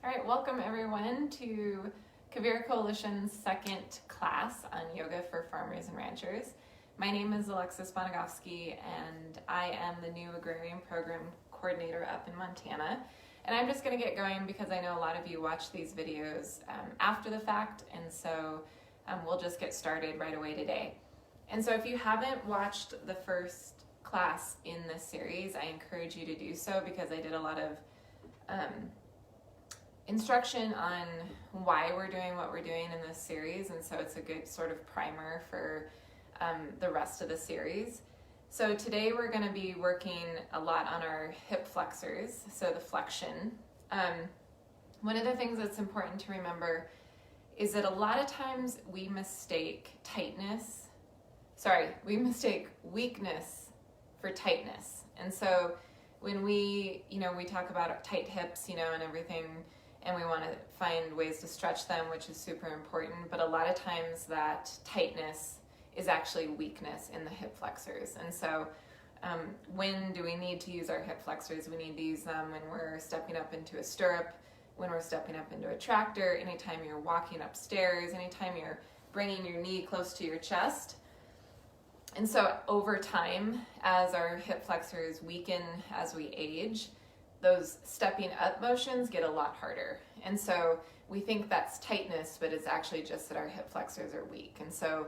All right, welcome everyone to Kavira Coalition's second class on yoga for farmers and ranchers. My name is Alexis Bonogofsky and I am the new agrarian program coordinator up in Montana. And I'm just going to get going because I know a lot of you watch these videos after the fact, and so we'll just get started right away today. And so if you haven't watched the first class in this series, I encourage you to do so because I did a lot of instruction on why we're doing what we're doing in this series, and so it's a good sort of primer for the rest of the series. So today we're going to be working a lot on our hip flexors, so the flexion. One of the things that's important to remember is that a lot of times we mistake weakness for tightness. And so when we talk about tight hips, and everything, and we want to find ways to stretch them, which is super important, but a lot of times that tightness is actually weakness in the hip flexors. And so when do we need to use our hip flexors? We need to use them when we're stepping up into a stirrup, when we're stepping up into a tractor, anytime you're walking upstairs, anytime you're bringing your knee close to your chest. And so over time, as our hip flexors weaken as we age, those stepping up motions get a lot harder. And so we think that's tightness, but it's actually just that our hip flexors are weak. And so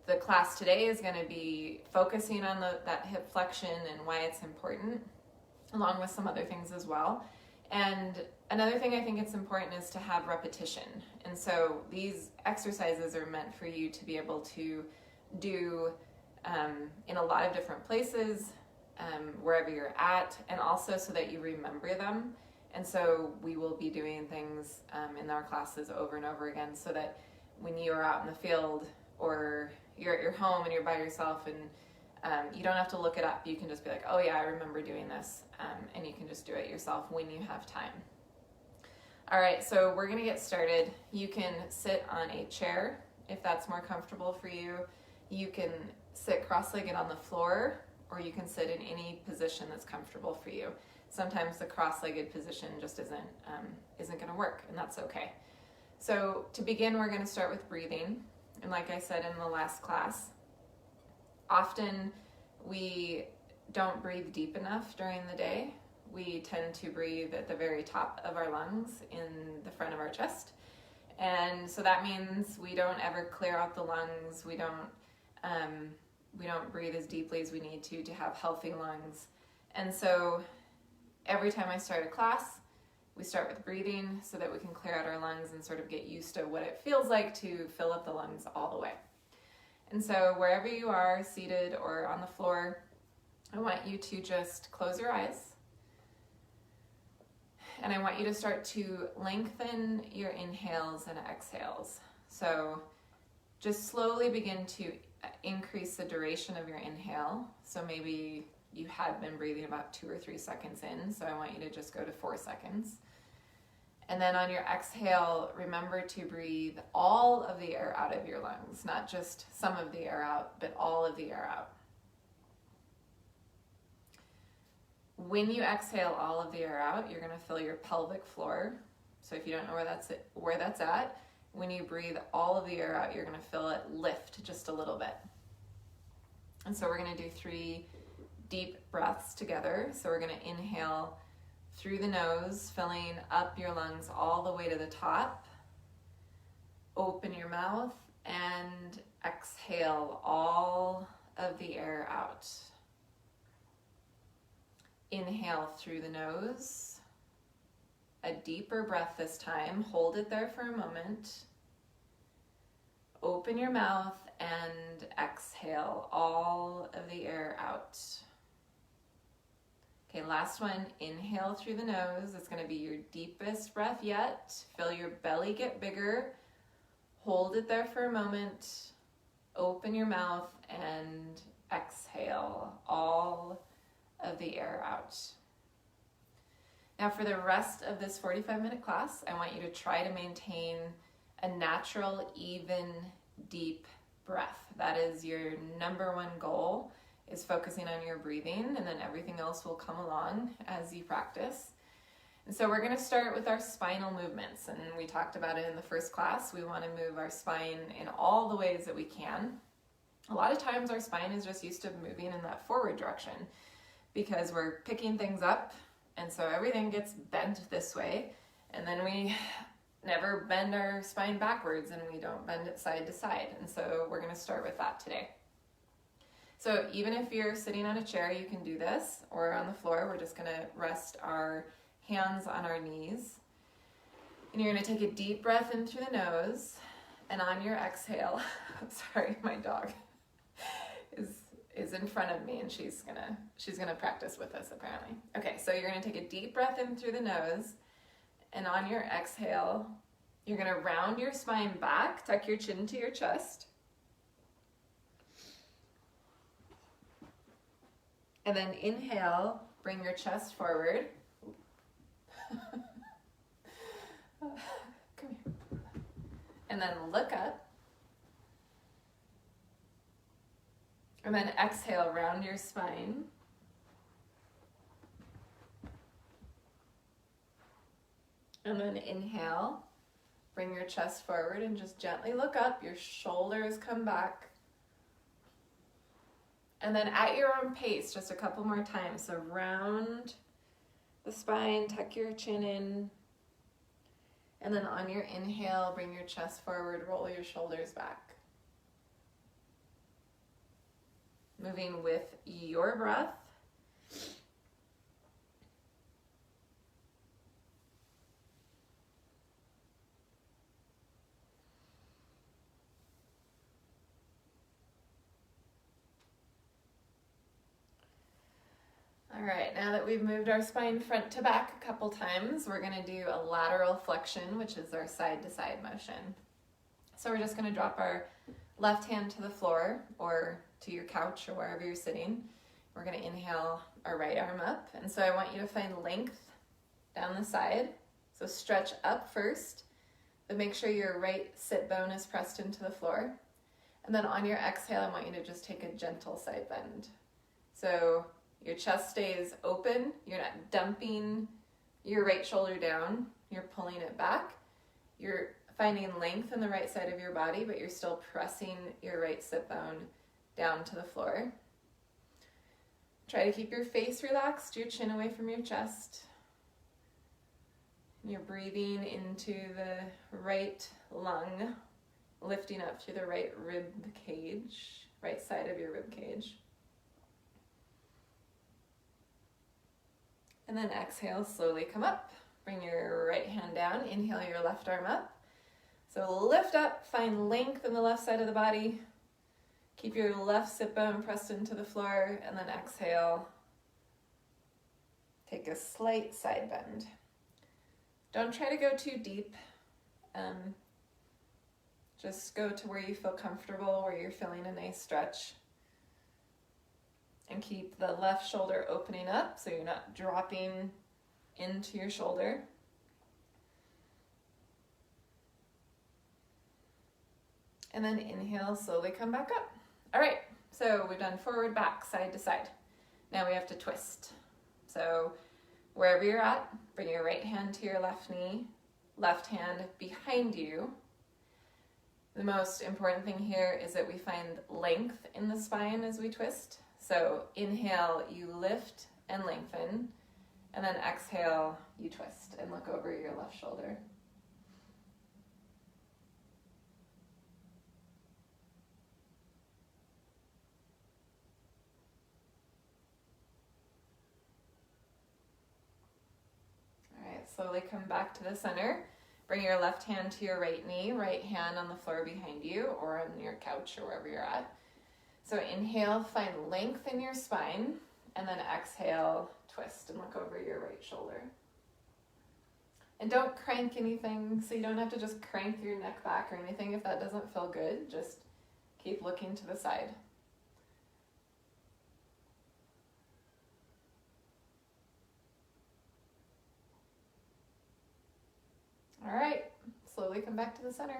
the class today is going to be focusing on that hip flexion and why it's important, along with some other things as well. And another thing I think it's important is to have repetition. And so these exercises are meant for you to be able to do in a lot of different places, wherever you're at, and also so that you remember them. And so we will be doing things in our classes over and over again so that when you are out in the field or you're at your home and you're by yourself and you don't have to look it up, you can just be like, oh yeah, I remember doing this, and you can just do it yourself when you have time. All right, so we're gonna get started. You can sit on a chair if that's more comfortable for you. You can sit cross-legged on the floor, or you can sit in any position that's comfortable for you. Sometimes the cross-legged position just isn't going to work, and that's okay. So to begin, we're going to start with breathing. And like I said in the last class, often we don't breathe deep enough during the day. We tend to breathe at the very top of our lungs in the front of our chest. And so that means we don't ever clear out the lungs. We don't breathe as deeply as we need to have healthy lungs. And so every time I start a class, we start with breathing so that we can clear out our lungs and sort of get used to what it feels like to fill up the lungs all the way. And so wherever you are, seated or on the floor, I want you to just close your eyes. And I want you to start to lengthen your inhales and exhales. So just slowly begin to increase the duration of your inhale. So maybe you had been breathing about 2 or 3 seconds in, so I want you to just go to 4 seconds. And then on your exhale, remember to breathe all of the air out of your lungs, not just some of the air out, but all of the air out. When you exhale all of the air out, you're going to fill your pelvic floor. So if you don't know where that's at, when you breathe all of the air out, you're going to feel it lift just a little bit. And so we're going to do 3 deep breaths together. So we're going to inhale through the nose, filling up your lungs all the way to the top. Open your mouth and exhale all of the air out. Inhale through the nose. A deeper breath this time. Hold it there for a moment. Open your mouth and exhale all of the air out. Okay, last one. Inhale through the nose. It's going to be your deepest breath yet. Feel your belly get bigger. Hold it there for a moment. Open your mouth and exhale all of the air out. Now for the rest of this 45-minute class, I want you to try to maintain a natural, even, deep breath. That is your number one goal, is focusing on your breathing, and then everything else will come along as you practice. And so we're going to start with our spinal movements, and we talked about it in the first class. We want to move our spine in all the ways that we can. A lot of times our spine is just used to moving in that forward direction because we're picking things up, and so everything gets bent this way, and then we never bend our spine backwards and we don't bend it side to side. And so we're going to start with that today. So even if you're sitting on a chair, you can do this, or on the floor. We're just going to rest our hands on our knees. And you're going to take a deep breath in through the nose, and on your exhale, sorry, my dog is in front of me, and she's gonna practice with us apparently. Okay, so you're gonna take a deep breath in through the nose, and on your exhale, you're gonna round your spine back, tuck your chin to your chest, and then inhale, bring your chest forward. Come here. And then look up. And then exhale, round your spine. And then inhale, bring your chest forward and just gently look up. Your shoulders come back. And then at your own pace, just a couple more times. So round the spine, tuck your chin in. And then on your inhale, bring your chest forward, roll your shoulders back. Moving with your breath. All right, now that we've moved our spine front to back a couple times, we're going to do a lateral flexion, which is our side to side motion. So we're just going to drop our left hand to the floor or to your couch or wherever you're sitting. We're going to inhale our right arm up. And so I want you to find length down the side. So stretch up first, but make sure your right sit bone is pressed into the floor. And then on your exhale, I want you to just take a gentle side bend. So your chest stays open. You're not dumping your right shoulder down. You're pulling it back. You're finding length in the right side of your body, but you're still pressing your right sit bone down to the floor. Try to keep your face relaxed, your chin away from your chest. You're breathing into the right lung, lifting up through the right rib cage, right side of your rib cage. And then exhale, slowly come up. Bring your right hand down, inhale your left arm up. So lift up, find length in the left side of the body. Keep your left sit bone pressed into the floor, and then exhale. Take a slight side bend. Don't try to go too deep. Just go to where you feel comfortable, where you're feeling a nice stretch. And keep the left shoulder opening up so you're not dropping into your shoulder. And then inhale, slowly come back up. All right, so we've done forward, back, side to side. Now we have to twist. So wherever you're at, bring your right hand to your left knee, left hand behind you. The most important thing here is that we find length in the spine as we twist. So inhale, you lift and lengthen, and then exhale, you twist and look over your left shoulder. Slowly come back to the center. Bring your left hand to your right knee, right hand on the floor behind you or on your couch or wherever you're at. So inhale, find length in your spine, and then exhale, twist and look over your right shoulder. And don't crank anything, so you don't have to just crank your neck back or anything if that doesn't feel good. Just keep looking to the side. All right, slowly come back to the center.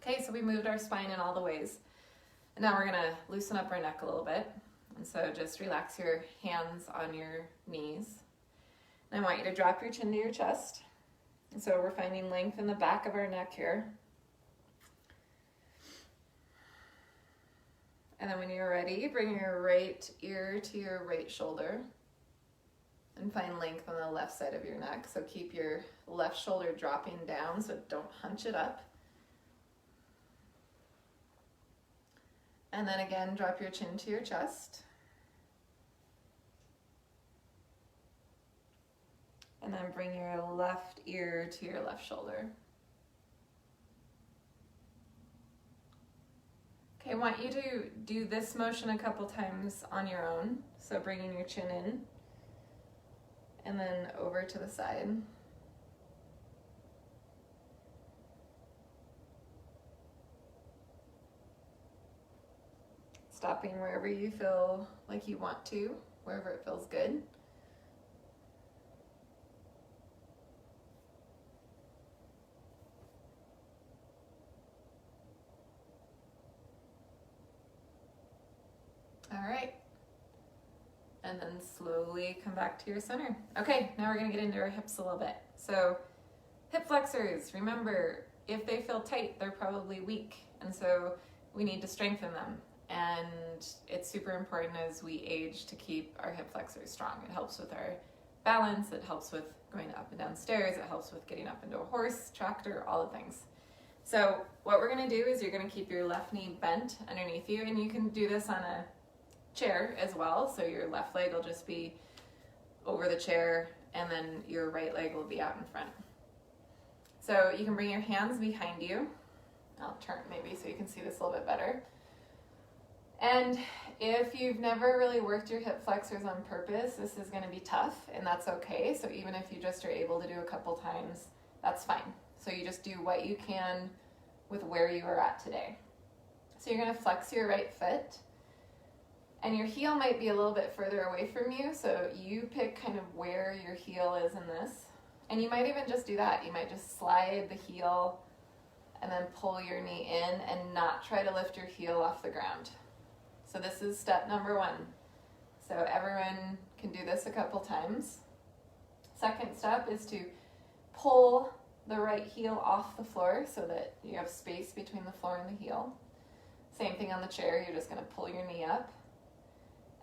Okay, so we moved our spine in all the ways. And now we're gonna loosen up our neck a little bit. And so just relax your hands on your knees. And I want you to drop your chin to your chest. And so we're finding length in the back of our neck here. And then when you're ready, bring your right ear to your right shoulder and find length on the left side of your neck. So keep your left shoulder dropping down, so don't hunch it up. And then again, drop your chin to your chest. And then bring your left ear to your left shoulder. Okay, I want you to do this motion a couple times on your own. So bringing your chin in and then over to the side. Stopping wherever you feel like you want to, wherever it feels good. All right. And then slowly come back to your center. Okay, now we're gonna get into our hips a little bit. So hip flexors, remember, if they feel tight, they're probably weak. And so we need to strengthen them. And it's super important as we age to keep our hip flexors strong. It helps with our balance, it helps with going up and down stairs, it helps with getting up into a horse, tractor, all the things. So what we're gonna do is you're gonna keep your left knee bent underneath you, and you can do this on a chair as well. So your left leg will just be over the chair, and then your right leg will be out in front. So you can bring your hands behind you. I'll turn maybe so you can see this a little bit better. And if you've never really worked your hip flexors on purpose, this is going to be tough, and that's okay. So even if you just are able to do a couple times, that's fine. So you just do what you can with where you are at today. So you're going to flex your right foot, and your heel might be a little bit further away from you, so you pick kind of where your heel is in this. And you might even just do that. You might just slide the heel and then pull your knee in and not try to lift your heel off the ground. So this is step number one. So everyone can do this a couple times. Second step is to pull the right heel off the floor so that you have space between the floor and the heel. Same thing on the chair, you're just gonna pull your knee up,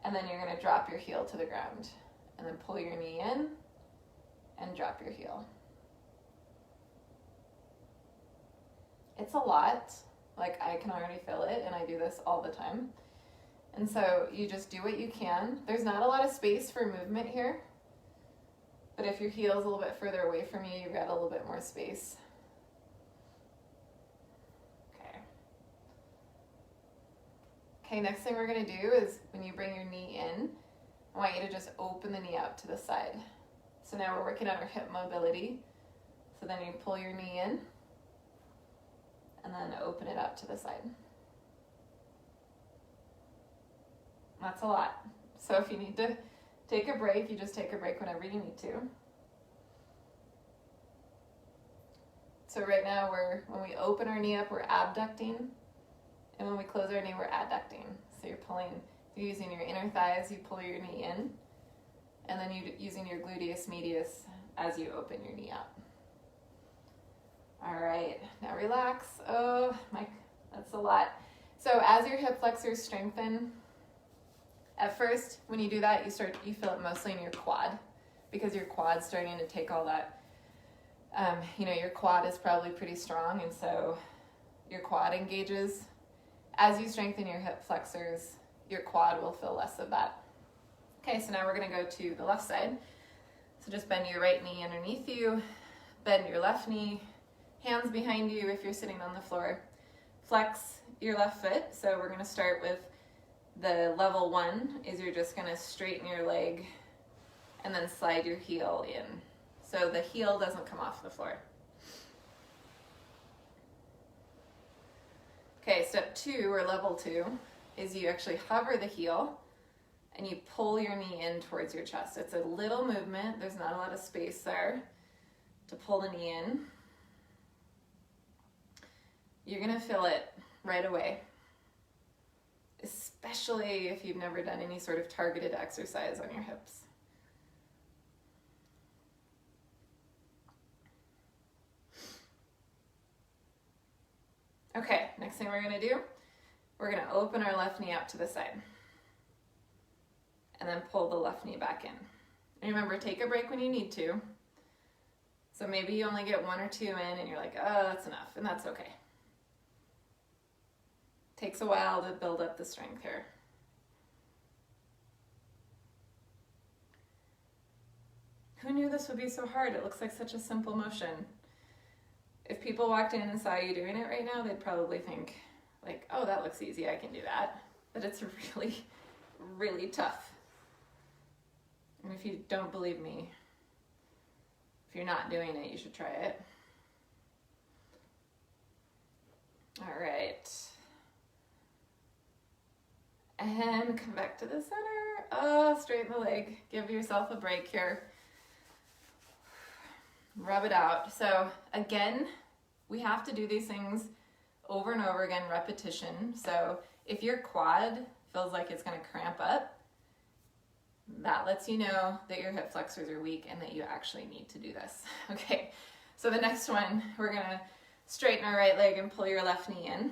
and then you're gonna drop your heel to the ground, and then pull your knee in and drop your heel. It's a lot, like I can already feel it, and I do this all the time. And so you just do what you can. There's not a lot of space for movement here, but if your heel is a little bit further away from you, you've got a little bit more space. Okay, next thing we're gonna do is when you bring your knee in, I want you to just open the knee out to the side. So now we're working on our hip mobility. So then you pull your knee in and then open it out to the side. That's a lot. So if you need to take a break, you just take a break whenever you need to. So right now when we open our knee up, we're abducting. And when we close our knee, we're adducting. So you're using your inner thighs, you pull your knee in, and then you're using your gluteus medius as you open your knee out. All right, now relax. Oh, that's a lot. So as your hip flexors strengthen, at first, when you do that, you feel it mostly in your quad, because your quad's starting to take all that, your quad is probably pretty strong, and so your quad engages. As you strengthen your hip flexors, your quad will feel less of that. Okay, so now we're gonna go to the left side. So just bend your right knee underneath you, bend your left knee, hands behind you if you're sitting on the floor. Flex your left foot. So we're gonna start with the level one, is you're just gonna straighten your leg and then slide your heel in. So the heel doesn't come off the floor. Okay, step two, or level two, is you actually hover the heel and you pull your knee in towards your chest. It's a little movement, there's not a lot of space there to pull the knee in. You're gonna feel it right away, especially if you've never done any sort of targeted exercise on your hips. Okay, next thing we're gonna do, we're gonna open our left knee out to the side. And then pull the left knee back in. And remember, take a break when you need to. So maybe you only get 1 or 2 in and you're like, oh, that's enough, and that's okay. Takes a while to build up the strength here. Who knew this would be so hard? It looks like such a simple motion. If people walked in and saw you doing it right now, they'd probably think like, oh, that looks easy, I can do that. But it's really, really tough. And if you don't believe me, if you're not doing it, you should try it. All right. And come back to the center. Oh, straighten the leg. Give yourself a break here. Rub it out. So again, we have to do these things over and over again, repetition. So if your quad feels like it's going to cramp up, that lets you know that your hip flexors are weak and that you actually need to do this. Okay, so the next one, we're going to straighten our right leg and pull your left knee in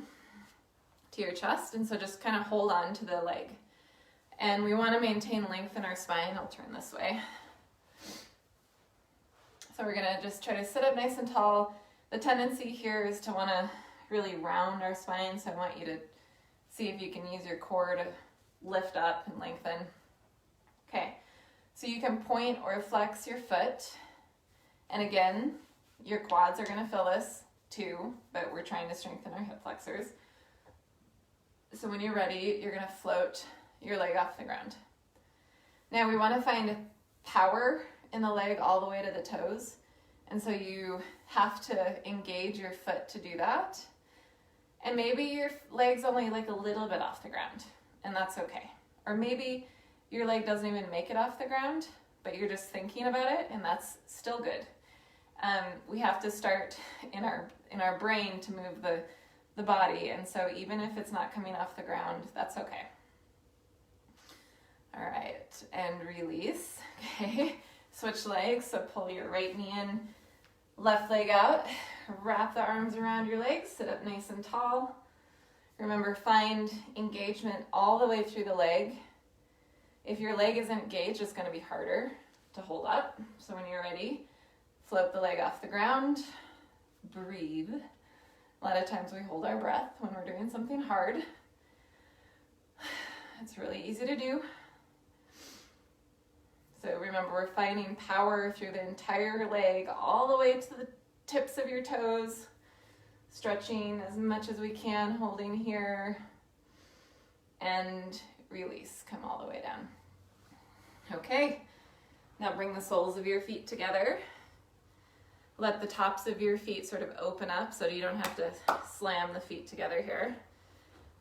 to your chest. And so just kind of hold on to the leg. And we want to maintain length in our spine. I'll turn this way. So we're going to just try to sit up nice and tall. The tendency here is to want to really round our spine. So I want you to see if you can use your core to lift up and lengthen. Okay, so you can point or flex your foot. And again, your quads are going to feel this too, but we're trying to strengthen our hip flexors. So when you're ready, you're going to float your leg off the ground. Now we want to find power in the leg all the way to the toes. And so you have to engage your foot to do that. And maybe your leg's only like a little bit off the ground, and that's okay. Or maybe your leg doesn't even make it off the ground, but you're just thinking about it, and that's still good. We have to start in our brain to move the body, and so even if it's not coming off the ground, that's okay. All right, and release. Okay, switch legs. So pull your right knee in, left leg out. Wrap the arms around your legs. Sit up nice and tall. Remember, find engagement all the way through the leg. If your leg isn't engaged, it's going to be harder to hold up. So when you're ready, float the leg off the ground. Breathe. A lot of times we hold our breath when we're doing something hard. It's really easy to do. So remember, we're finding power through the entire leg, all the way to the tips of your toes, stretching as much as we can, holding here, and release, come all the way down. Okay, now bring the soles of your feet together. Let the tops of your feet sort of open up so you don't have to slam the feet together here.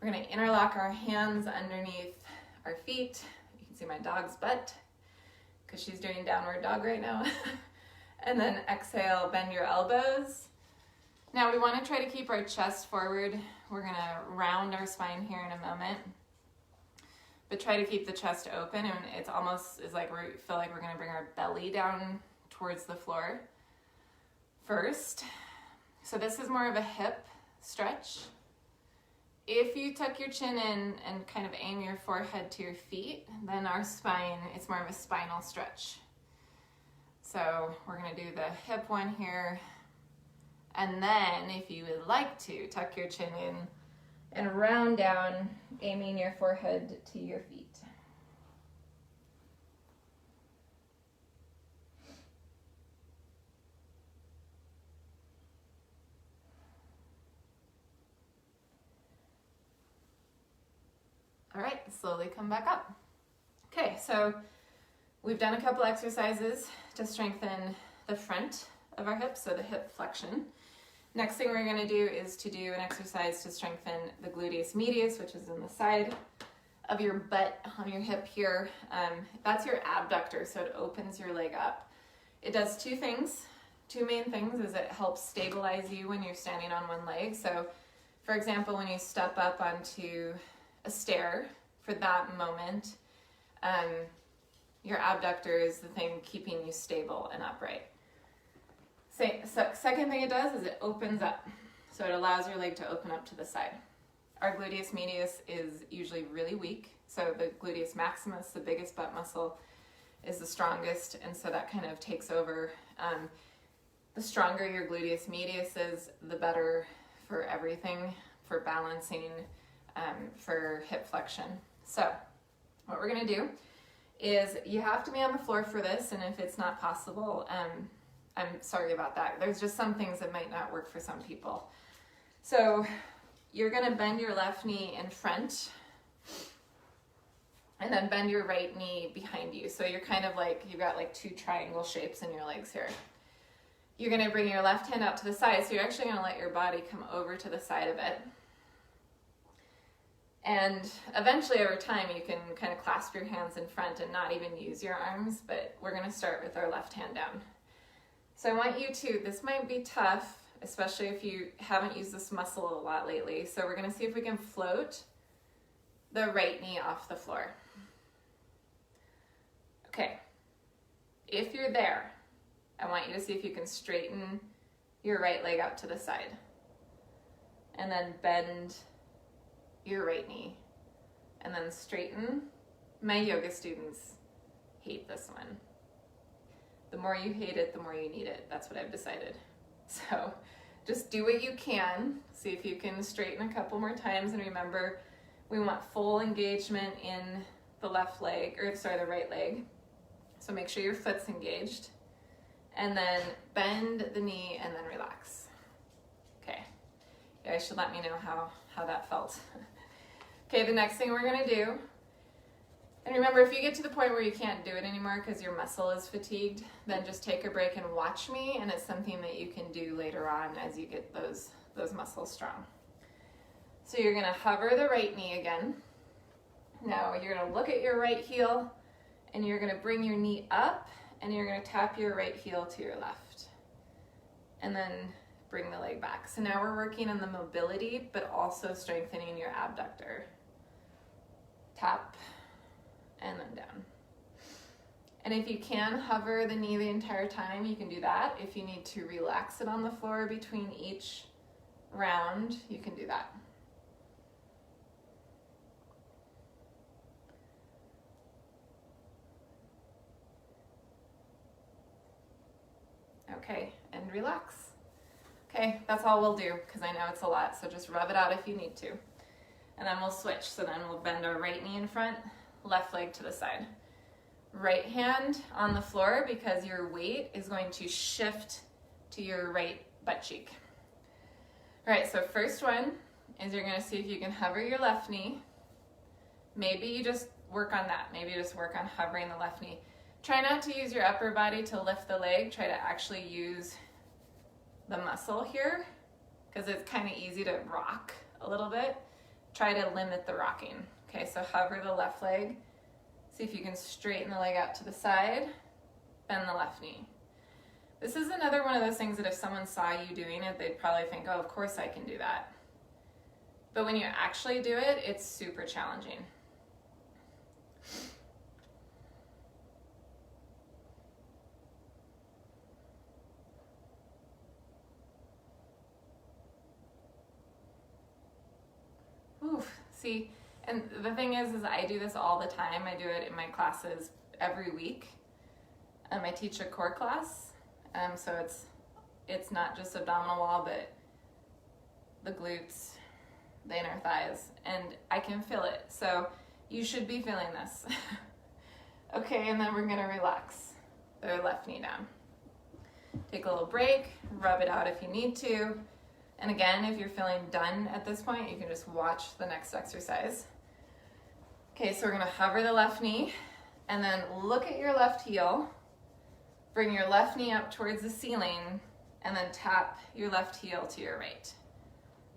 We're going to interlock our hands underneath our feet. You can see my dog's butt because she's doing downward dog right now. And then exhale, bend your elbows. Now we want to try to keep our chest forward. We're going to round our spine here in a moment. But try to keep the chest open, and it's almost is like we feel like we're going to bring our belly down towards the floor first. So this is more of a hip stretch. If you tuck your chin in and kind of aim your forehead to your feet, then our spine, it's more of a spinal stretch. So we're going to do the hip one here. And then if you would like to, tuck your chin in and round down, aiming your forehead to your feet. All right, slowly come back up. Okay, so we've done a couple exercises to strengthen the front of our hips, so the hip flexion. Next thing we're going to do is to do an exercise to strengthen the gluteus medius, which is in the side of your butt on your hip here. That's your abductor, so it opens your leg up. It does two things. Two main things is it helps stabilize you when you're standing on one leg. So, for example, when you step up onto a stair for that moment, your abductor is the thing keeping you stable and upright. Second thing it does is it opens up. So it allows your leg to open up to the side. Our gluteus medius is usually really weak. So the gluteus maximus, the biggest butt muscle, is the strongest, and so that kind of takes over. The stronger your gluteus medius is, the better for everything, for balancing, for hip flexion. So what we're gonna do is, you have to be on the floor for this, and if it's not possible, I'm sorry about that. There's just some things that might not work for some people. So you're gonna bend your left knee in front, and then bend your right knee behind you. So you're kind of like, you've got like two triangle shapes in your legs here. You're gonna bring your left hand out to the side, so you're actually gonna let your body come over to the side of it. And eventually over time you can kind of clasp your hands in front and not even use your arms, but we're gonna start with our left hand down. So I want you to, this might be tough, especially if you haven't used this muscle a lot lately. So we're gonna see if we can float the right knee off the floor. Okay, if you're there, I want you to see if you can straighten your right leg out to the side. And then bend your right knee. And then straighten. My yoga students hate this one. The more you hate it, the more you need it. That's what I've decided. So just do what you can. See if you can straighten a couple more times. And remember, we want full engagement in the left leg, or sorry, the right leg. So make sure your foot's engaged. And then bend the knee and then relax. Okay, you guys should let me know how that felt. Okay, the next thing we're gonna do, and remember, if you get to the point where you can't do it anymore because your muscle is fatigued, then just take a break and watch me, and it's something that you can do later on as you get those muscles strong. So you're gonna hover the right knee again. Now you're gonna look at your right heel, and you're gonna bring your knee up, and you're gonna tap your right heel to your left. And then bring the leg back. So now we're working on the mobility, but also strengthening your abductor. Tap, and then down. And if you can hover the knee the entire time, you can do that. If you need to relax it on the floor between each round, you can do that. Okay, and relax. Okay, that's all we'll do, because I know it's a lot, so just rub it out if you need to. And then we'll switch. So then we'll bend our right knee in front, left leg to the side. Right hand on the floor, because your weight is going to shift to your right butt cheek. All right, so first one is you're gonna see if you can hover your left knee. Maybe you just work on that. Maybe you just work on hovering the left knee. Try not to use your upper body to lift the leg. Try to actually use the muscle here, because it's kind of easy to rock a little bit. Try to limit the rocking. Okay, so hover the left leg. See if you can straighten the leg out to the side, bend the left knee. This is another one of those things that if someone saw you doing it, they'd probably think, oh, of course I can do that. But when you actually do it, it's super challenging. Oof, see, and the thing is I do this all the time. I do it in my classes every week. I teach a core class, so it's not just abdominal wall, but the glutes, the inner thighs, and I can feel it. So you should be feeling this. Okay, and then we're gonna relax the left knee down. Take a little break, rub it out if you need to. And again, if you're feeling done at this point, you can just watch the next exercise. Okay, so we're gonna hover the left knee, and then look at your left heel. Bring your left knee up towards the ceiling, and then tap your left heel to your right.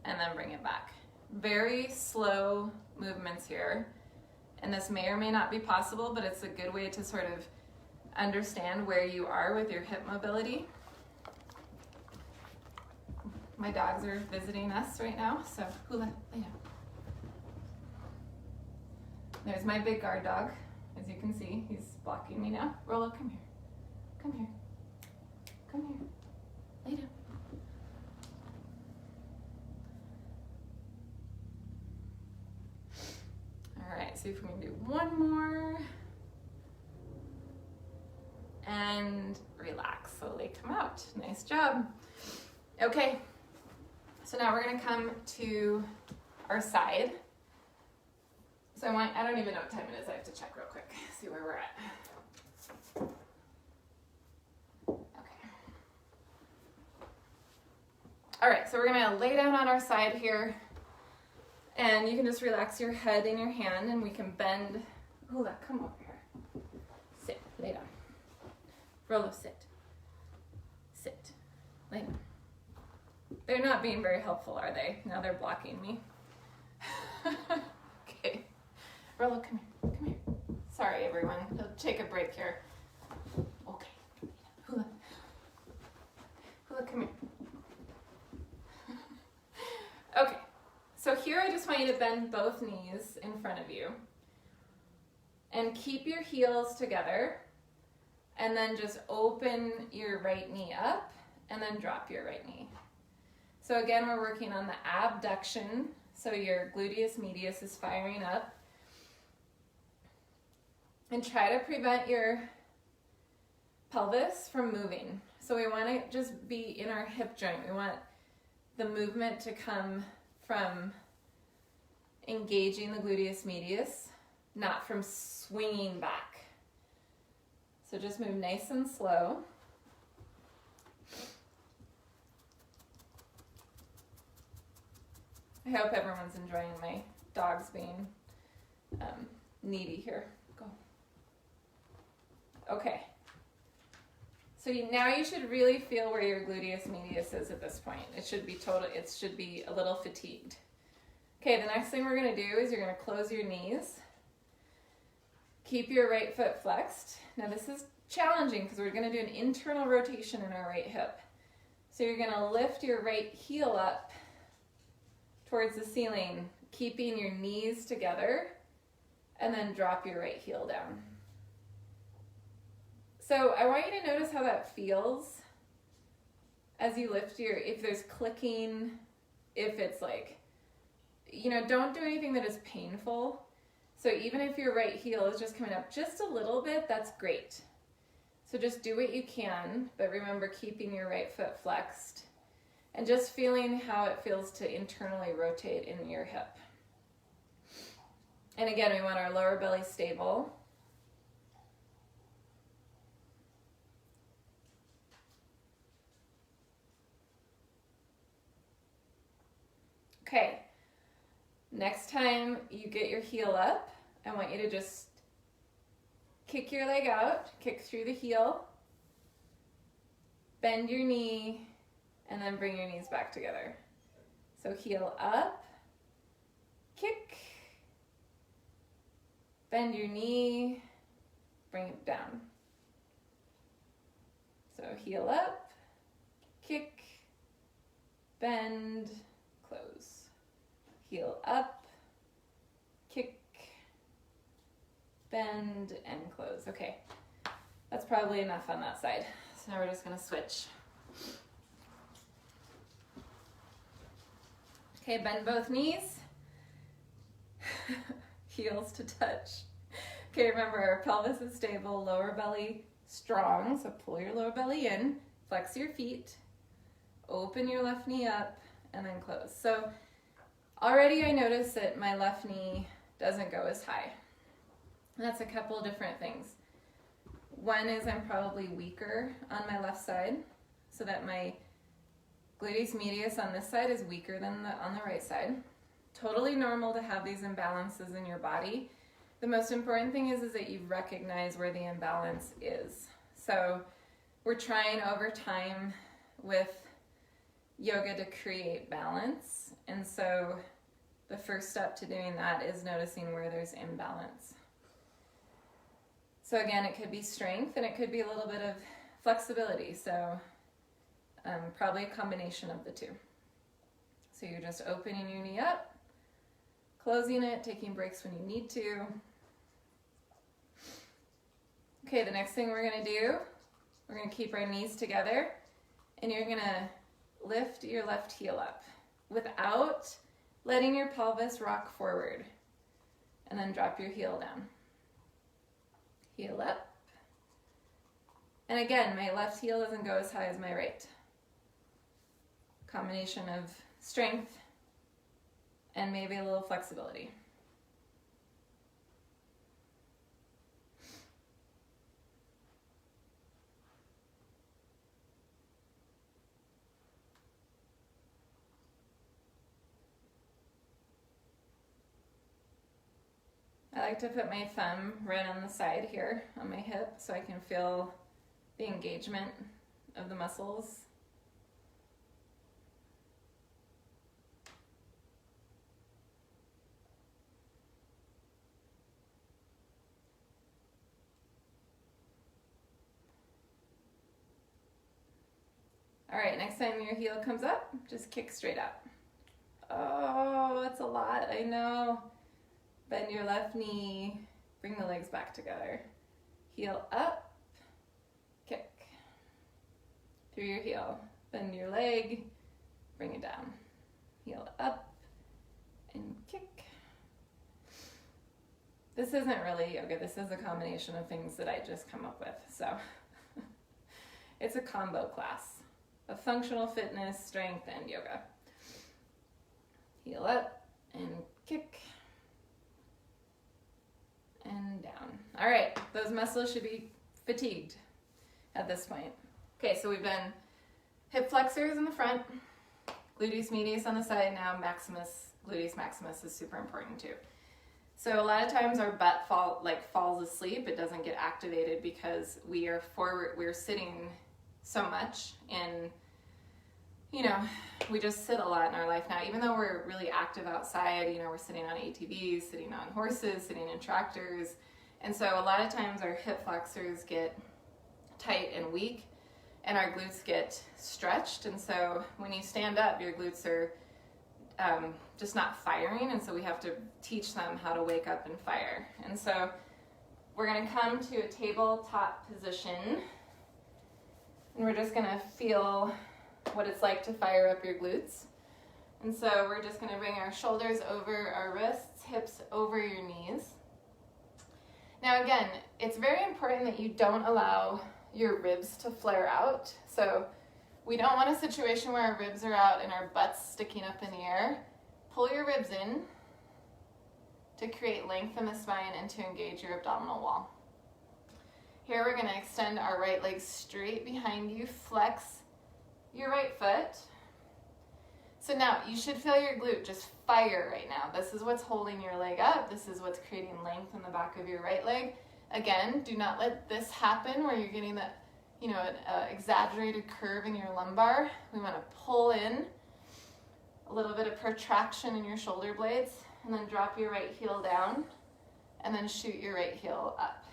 And then bring it back. Very slow movements here. And this may or may not be possible, but it's a good way to sort of understand where you are with your hip mobility. My dogs are visiting us right now, so Hula, lay down. There's my big guard dog. As you can see, he's blocking me now. Rolo, come here. Come here. Come here. Lay down. see if we can do one more. And relax, slowly come out. Nice job. Okay, so now we're gonna come to our side. So I don't even know what time it is. I have to check real quick, see where we're at. Okay. All right, so we're gonna lay down on our side here, and you can just relax your head in your hand, and we can bend. Hula, come over here. Sit, lay down. Rolo, sit. Sit, lay down. They're not being very helpful, are they? Now they're blocking me. Okay. Rolo, come here, come here. Sorry, everyone. We'll take a break here. Okay. Hula. Hula, come here. Okay. So here I just want you to bend both knees in front of you. And keep your heels together. And then just open your right knee up and then drop your right knee. So again, we're working on the abduction. So your gluteus medius is firing up. And try to prevent your pelvis from moving. So we want to just be in our hip joint. We want the movement to come from engaging the gluteus medius, not from swinging back. So just move nice and slow. I hope everyone's enjoying my dogs being needy here. Go. Okay. So now you should really feel where your gluteus medius is at this point. It should be a little fatigued. Okay, the next thing we're gonna do is you're gonna close your knees. Keep your right foot flexed. Now this is challenging because we're gonna do an internal rotation in our right hip. So you're gonna lift your right heel up towards the ceiling, keeping your knees together, and then drop your right heel down. So I want you to notice how that feels as you lift if there's clicking, if it's like, don't do anything that is painful. So even if your right heel is just coming up just a little bit, that's great. So just do what you can, but remember keeping your right foot flexed and just feeling how it feels to internally rotate in your hip. And again, we want our lower belly stable. Okay, next time you get your heel up, I want you to just kick your leg out, kick through the heel, bend your knee, and then bring your knees back together. So heel up, kick, bend your knee, bring it down. So heel up, kick, bend, close. Heel up, kick, bend, and close. Okay, that's probably enough on that side. So now we're just gonna switch. Okay, bend both knees. Heels to touch. Okay, remember our pelvis is stable, lower belly strong, so pull your lower belly in, flex your feet, open your left knee up, and then close. So already I noticed that my left knee doesn't go as high. And that's a couple of different things. One is I'm probably weaker on my left side, so that my gluteus medius on this side is weaker than on the right side. Totally normal to have these imbalances in your body. The most important thing is that you recognize where the imbalance is. So we're trying over time with yoga to create balance. And so the first step to doing that is noticing where there's imbalance. So again, it could be strength and it could be a little bit of flexibility. So probably a combination of the two. So you're just opening your knee up, closing it, taking breaks when you need to. Okay, the next thing we're gonna do, we're gonna keep our knees together and you're gonna lift your left heel up without letting your pelvis rock forward. and then drop your heel down. Heel up. And again, my left heel doesn't go as high as my right. Combination of strength and maybe a little flexibility. I like to put my thumb right on the side here on my hip so I can feel the engagement of the muscles. All right, next time your heel comes up, just kick straight up. Oh, that's a lot, I know. Bend your left knee, bring the legs back together. Heel up, kick. Through your heel, bend your leg, bring it down. Heel up and kick. This isn't really yoga, this is a combination of things that I just come up with, so. It's a combo class of functional fitness, strength, and yoga. Heel up and kick. And down. All right, those muscles should be fatigued at this point. Okay, so we've done hip flexors in the front, gluteus medius on the side, now maximus, gluteus maximus is super important too. So a lot of times our butt falls asleep, it doesn't get activated because we're sitting so much and we just sit a lot in our life now, even though we're really active outside, we're sitting on ATVs, sitting on horses, sitting in tractors. And so a lot of times our hip flexors get tight and weak and our glutes get stretched. And so when you stand up, your glutes are just not firing. And so we have to teach them how to wake up and fire. And so we're going to come to a tabletop position and we're just going to feel what it's like to fire up your glutes. And so we're just going to bring our shoulders over our wrists, hips over your knees. Now again, it's very important that you don't allow your ribs to flare out. So we don't want a situation where our ribs are out and our butts sticking up in the air. Pull your ribs in to create length in the spine and to engage your abdominal wall. Here we're going to extend our right leg straight behind you, flex your right foot. So now you should feel your glute just fire right now. This is what's holding your leg up. This is what's creating length in the back of your right leg. Again, do not let this happen where you're getting that, an exaggerated curve in your lumbar. We want to pull in a little bit of protraction in your shoulder blades and then drop your right heel down and then shoot your right heel up.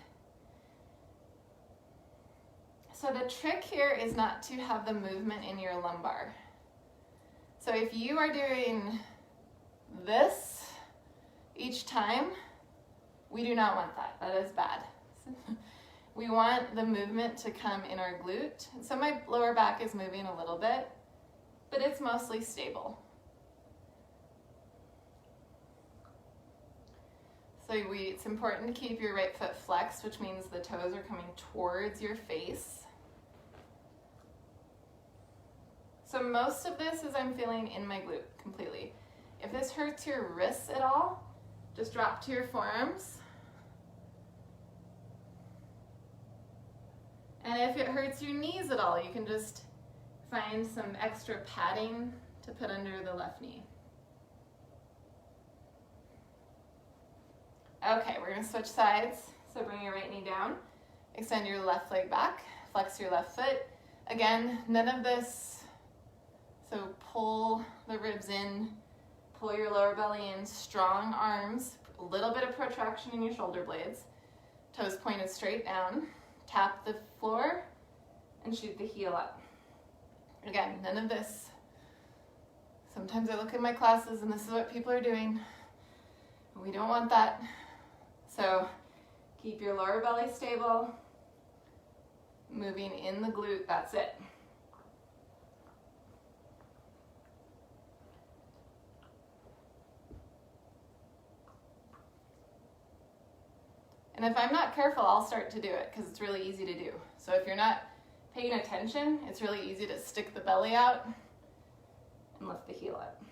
So the trick here is not to have the movement in your lumbar. So if you are doing this each time, we do not want that. That is bad. We want the movement to come in our glute. So my lower back is moving a little bit, but it's mostly stable. So it's important to keep your right foot flexed, which means the toes are coming towards your face. So most of this is I'm feeling in my glute completely. If this hurts your wrists at all, just drop to your forearms. And if it hurts your knees at all, you can just find some extra padding to put under the left knee. Okay, we're going to switch sides. So bring your right knee down, extend your left leg back, flex your left foot. Again, none of this. So pull the ribs in, pull your lower belly in, strong arms, a little bit of protraction in your shoulder blades, toes pointed straight down, tap the floor, and shoot the heel up. Again, none of this. Sometimes I look at my classes and this is what people are doing. We don't want that. So keep your lower belly stable, moving in the glute, that's it. And if I'm not careful, I'll start to do it because it's really easy to do. So if you're not paying attention, it's really easy to stick the belly out and lift the heel up.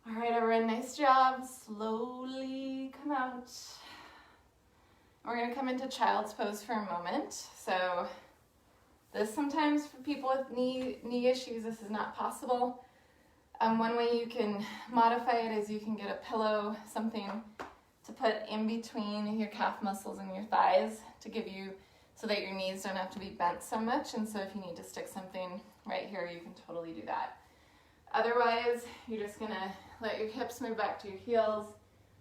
All right, everyone, nice job. Slowly come out. We're gonna come into child's pose for a moment. So this sometimes for people with knee issues, this is not possible. One way you can modify it is you can get a pillow, something to put in between your calf muscles and your thighs to give you, so that your knees don't have to be bent so much. And so if you need to stick something right here, you can totally do that. Otherwise, you're just gonna let your hips move back to your heels,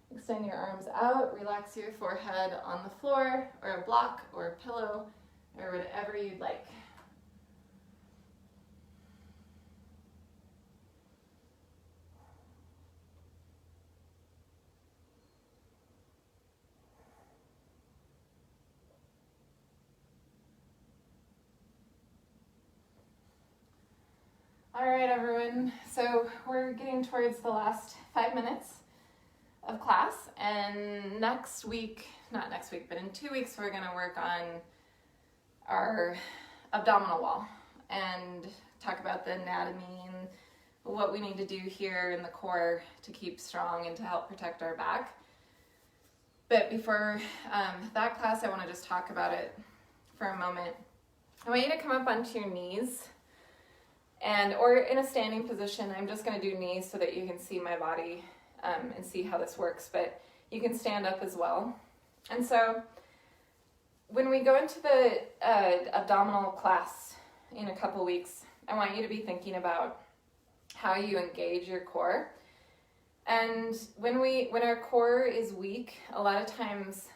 extend your arms out, relax your forehead on the floor or a block or a pillow or whatever you'd like. All right, everyone, so we're getting towards the last 5 minutes of class, and next week, not next week, but in 2 weeks, we're gonna work on our abdominal wall and talk about the anatomy and what we need to do here in the core to keep strong and to help protect our back. But before that class, I wanna just talk about it for a moment. I want you to come up onto your knees, or in a standing position. I'm just going to do knees so that you can see my body and see how this works, but you can stand up as well. And so when we go into the abdominal class in a couple weeks, I want you to be thinking about how you engage your core. And when our core is weak, a lot of times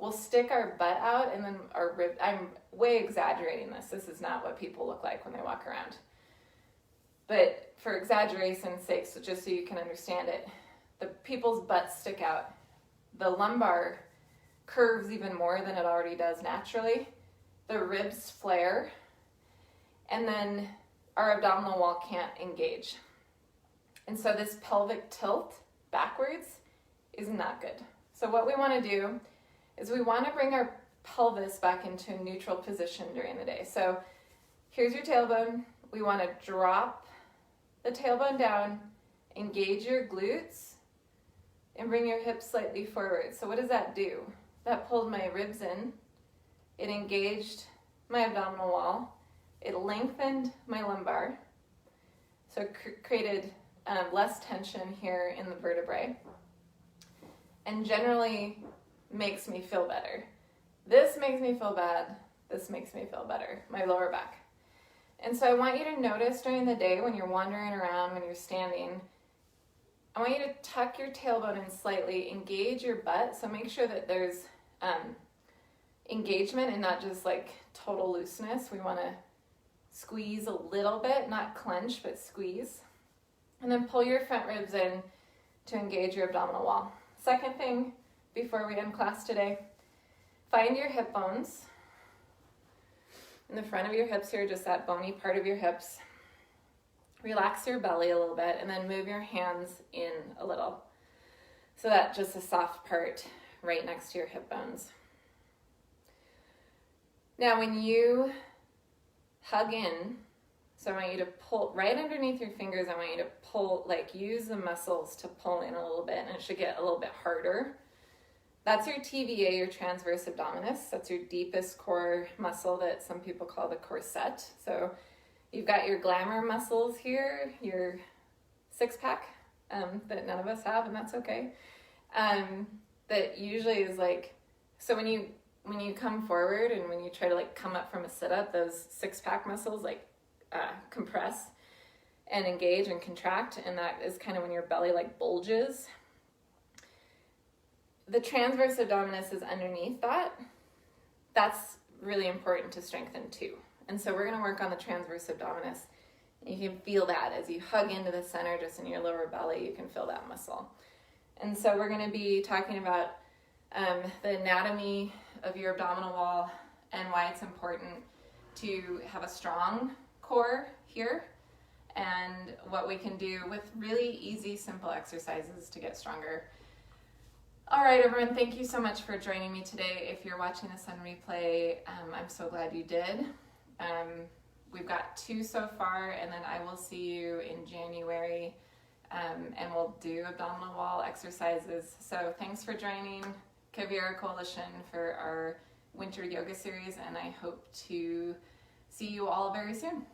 we'll stick our butt out and then our rib. I'm way exaggerating this. This is not what people look like when they walk around. But for exaggeration's sake, so just so you can understand it, the people's butts stick out. The lumbar curves even more than it already does naturally. The ribs flare. And then our abdominal wall can't engage. And so this pelvic tilt backwards is not good. So what we want to do is we want to bring our pelvis back into a neutral position during the day. So here's your tailbone. We want to drop the tailbone down, engage your glutes, and bring your hips slightly forward. So what does that do? That pulled my ribs in. It engaged my abdominal wall. It lengthened my lumbar. So it created less tension here in the vertebrae. And generally makes me feel better. This makes me feel bad. This makes me feel better. My lower back. And so I want you to notice during the day when you're wandering around, when you're standing, I want you to tuck your tailbone in slightly, engage your butt. So make sure that there's engagement and not just like total looseness. We want to squeeze a little bit, not clench, but squeeze. And then pull your front ribs in to engage your abdominal wall. Second thing before we end class today, find your hip bones. In the front of your hips here, just that bony part of your hips. Relax your belly a little bit and then move your hands in a little. So that just a soft part right next to your hip bones. Now when you hug in, so I want you to pull right underneath your fingers, I want you to pull, like use the muscles to pull in a little bit, and it should get a little bit harder. That's your TVA, your transverse abdominis. That's your deepest core muscle that some people call the corset. So you've got your glamour muscles here, your six-pack that none of us have, and that's okay. That usually is like, so when you come forward and when you try to like come up from a sit-up, those six-pack muscles like compress and engage and contract, and that is kind of when your belly like bulges. The transverse abdominis is underneath that. That's really important to strengthen too. And so we're going to work on the transverse abdominis You can feel that as you hug into the center, just in your lower belly, you can feel that muscle. And so we're going to be talking about the anatomy of your abdominal wall and why it's important to have a strong core here, and what we can do with really easy, simple exercises to get stronger. All right, everyone, thank you so much for joining me today. If you're watching this on replay, I'm so glad you did. We've got 2 so far, and then I will see you in January, and we'll do abdominal wall exercises. So thanks for joining Caviera Coalition for our winter yoga series, and I hope to see you all very soon.